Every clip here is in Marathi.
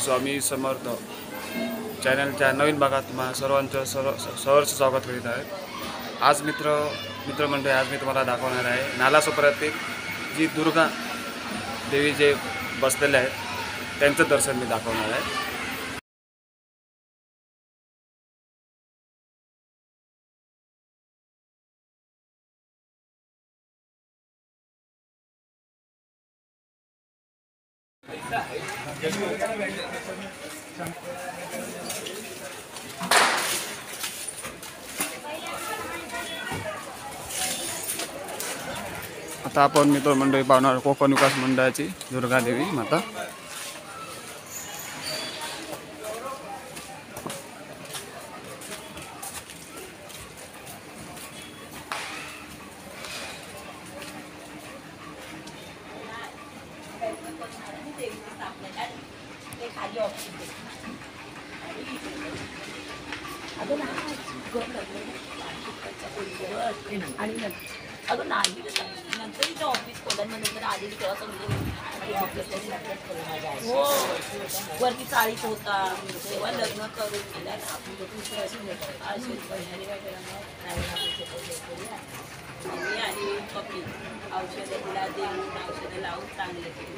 स्वामी समर्थ चॅनलच्या नवीन भागात तुम्हा सर्वांचं सहर्ष स्वागत करीत आहे। आज मित्रमंडळी, आज मी तुम्हाला दाखवणार आहे नालासोपाऱ्यातील जी दुर्गा देवी जे बसलेले आहेत त्यांचं दर्शन मी दाखवणार आहे। आता आपण मित्रमंडळी पाहणार कोकण विकास मंडळाची दुर्गा देवी माता। अगं नाही नंतर इथं ऑफिस खोल्यांनंतर आधी तेव्हा हो वरती चाळीत होता तेव्हा लग्न करून गेल्या आणि कपी औषधं तिला देऊन औषधं लावून चांगले केले।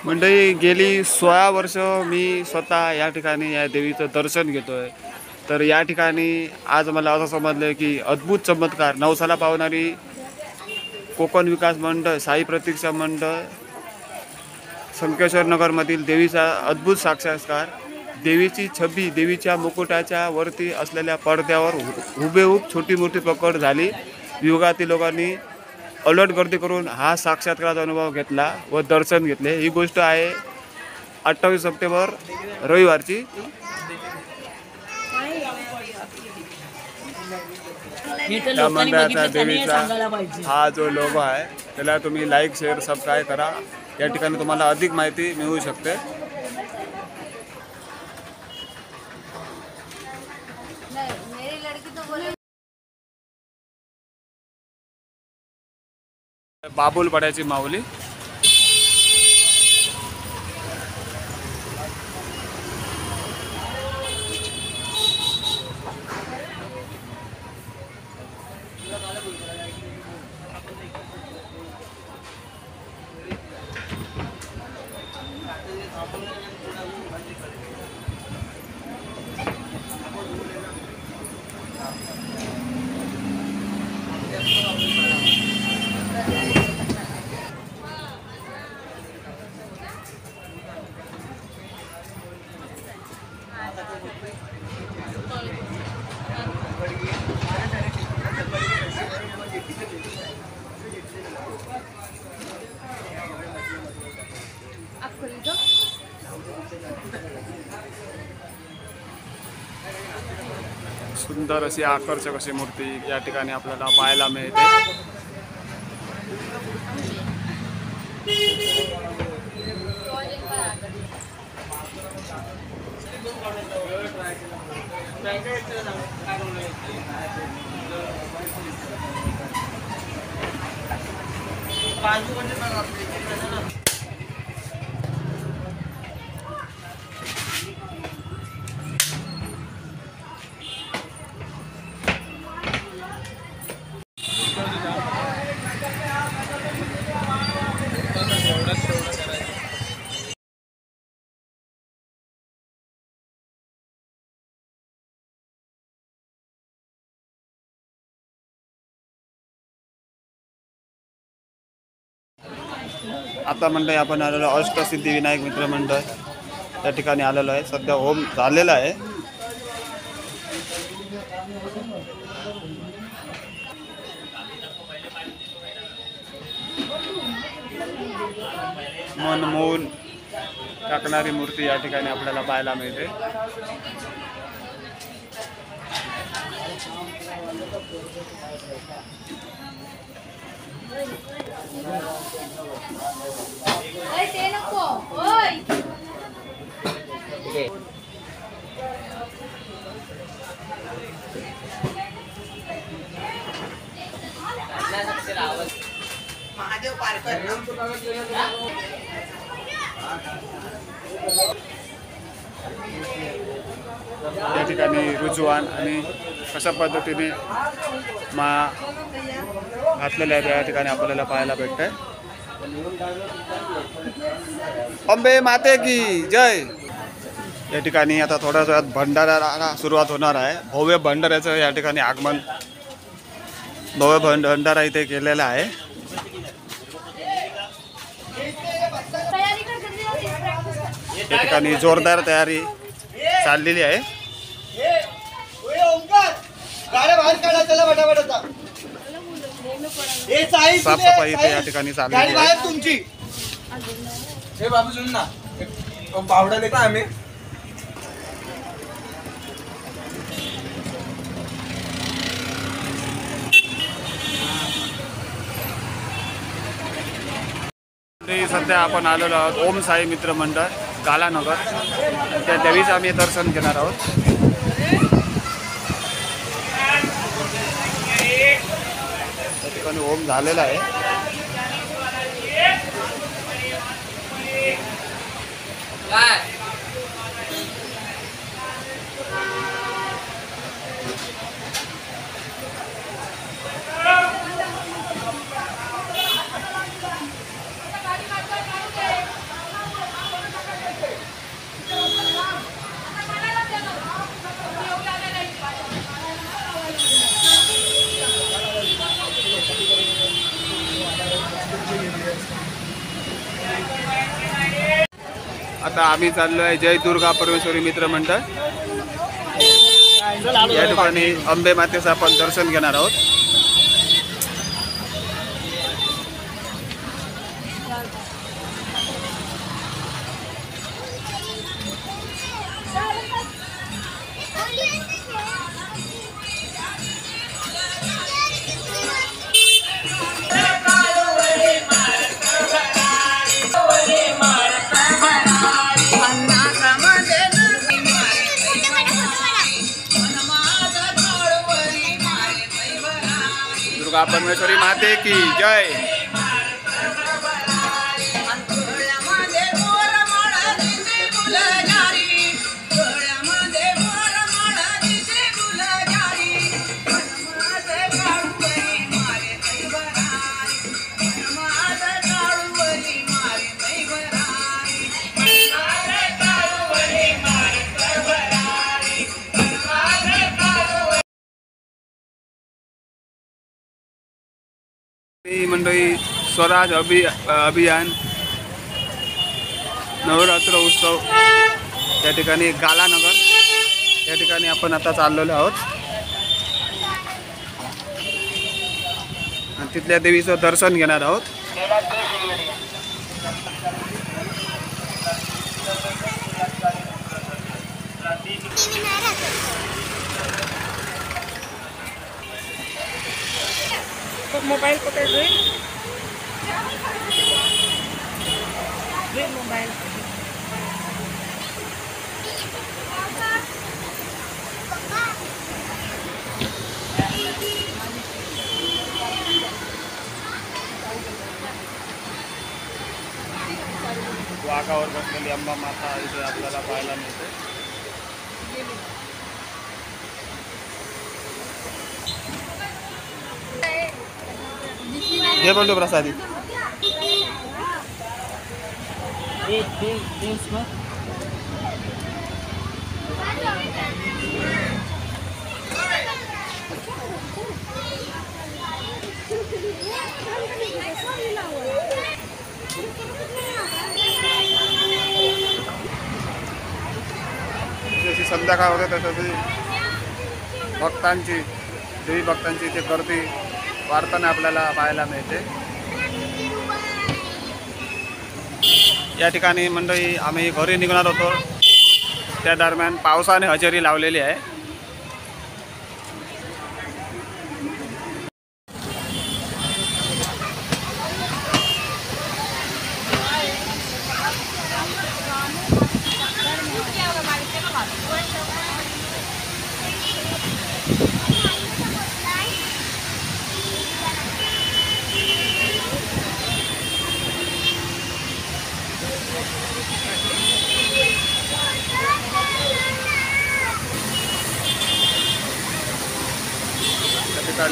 मंडळी, गेली 16 वर्ष मी स्वतः या ठिकाणी या देवीचं दर्शन घेतोय। तर या ठिकाणी आज मला असं समजलं की अद्भुत चमत्कार नवसाला पावणारी कोकण विकास मंडळ, साई प्रतीक्षा मंडळ, संकेश्वर नगरमधील देवीचा अद्भुत साक्षात्कार। देवीची छबी देवीच्या मुकुटाच्या वरती असलेल्या पडद्यावर हुबेहूब छोटी मूर्ती प्रकट झाली। युगातील लोकांनी अलर्ट गर्दी करून हा साक्षात्काराचा अनुभव घेतला व दर्शन घेतले। ही गोष्ट आहे 28 सप्टेंबर रविवारची। त्या मंडळाचा देवीचा हा जो लोगो आहे त्याला तुम्ही लाईक, शेअर, सबस्क्राईब करा। या ठिकाणी तुम्हाला अधिक माहिती मिळू शकते। बाबुलपाड्याची माऊली। सुंदर अशी आकर्षक अशी मूर्ती या ठिकाणी आपल्याला पाहायला मिळते। आता मंडळी आपण आलेलो अष्टसिद्धिविनायक मित्रमंडळ या ठिकाणी आलेलो आहे। सध्या होम झालेला आहे। मन मोहून टाकणारी मूर्ती या ठिकाणी आपल्याला पाहायला मिळते। या ठिकाणी रुजवान आणि कशा पद्धतीने घातलेल्या आहेत या ठिकाणी आपल्याला पाहायला भेटतंय. अंबे माते की जय. या ठिकाणी आता थोड्याच वेळात भंडारा सुरुवात होणार आहे. भव्य भंडाऱ्याचं या ठिकाणी आगमन भव्य भंडारा इथे केलेला आहे. या ठिकाणी जोरदार तयारी चाललेली आहे. साफसफाई इथे या ठिकाणी चाललेली आहे. तुमची हे बाबू सुन ना पावडा देता आम्ही सध्या आपण आलेलो आहोत ओम साई मित्र मंडळ गालानगर. त्या देवीचं आम्ही दर्शन घेणार आहोत. त्या ठिकाणी ओम झालेला आहे. आता आम्ही चाललो आहे जय दुर्गा परमेश्वरी मित्र मंडळ. या ठिकाणी अंबे मातेचं आपण दर्शन घेणार आहोत. दुर्गा परमेश्वरी माते की जय. ही मंडळी स्वराज अभियान नवरात्र उत्सव या ठिकाणी गालानगर या ठिकाणी आपण आता चाललेलो आहोत. आणि तिथल्या देवीचं दर्शन घेणार आहोत. मोबाइल पकड़ रहे मोबाइल वाघावर बसलेली अंबा माता इथे आपल्याला पाहायला मिळते. हे बोलतो प्रसादी. जशी संध्याकाळ होते तशी भक्तांची देवी भक्तांची इथे गर्दी वाढताना आपल्याला पाहायला मिळते. या ठिकाणी मंडळी आम्ही घरी निघणार होतो त्या दरम्यान पावसाने हजेरी लावलेली आहे.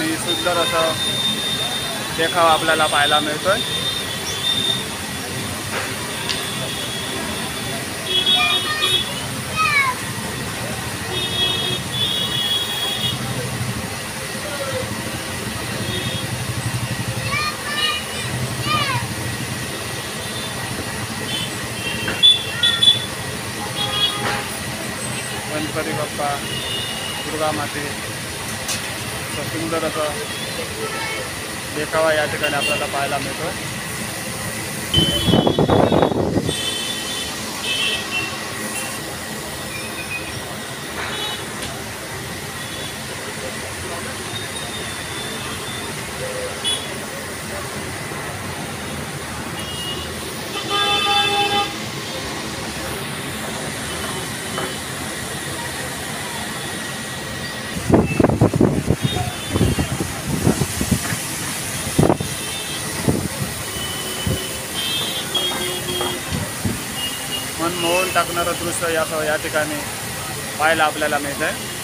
अति सुंदर असं देखावा आपल्याला पाहायला मिळतोय. गणपती बाप्पा, दुर्गा माते, सुंदर असं देखावा या ठिकाणी आपल्याला पाहायला मिळतो. मनमोहन टाकणारं दृश्य या ठिकाणी पाहायला आपल्याला मिळत आहे.